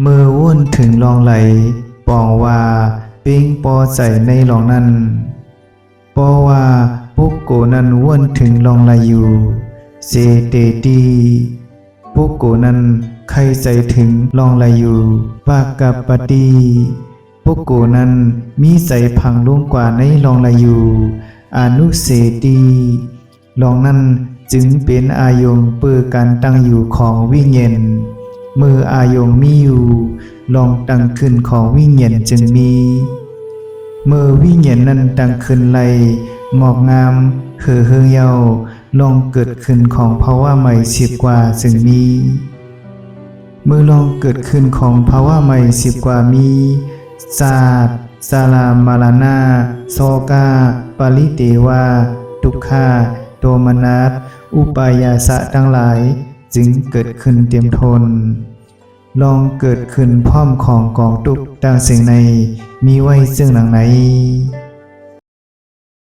เมื่อว่นถึงลองไหลปองว่าปิ้งปอใส่ในลองนั้นปอว่าปุกโกนั้นว่นถึงลองไหลอยู่เซเตตีปุกโกนั้นใครใส่ถึงลองไหลอยู่ปากกับปฏิปุกโกนั้นมีใส่พังลุ่งกว่าในลองไหลอยู่อนุเสตีลองนั้นจึงเป็นอายงเปื้อการตั้งอยู่ของวิญญาณเมื่ออายงมีอยู่ลองตั้งขึ้นของวิญญาณจึงมีเมื่อวิญญาณนั้นตั้งขึ้นไล่งอกงามเห่อเฮืองเยาลองเกิดขึ้นของภาวะใหม่สิบกว่าจึงมีเมื่อลองเกิดขึ้นของภาวะใหม่สิบกว่ามีศาสตร์สาลามาลานาโซกาปาลิเตวาทุกขาโตมนัสอุปายาสะทั้งหลายจึงเกิดขึ้นเตรียมทนลองเกิดขึ้นพร้อมของกองทุกต่างสิ่งในมีไว้ซึ่งหลังไหน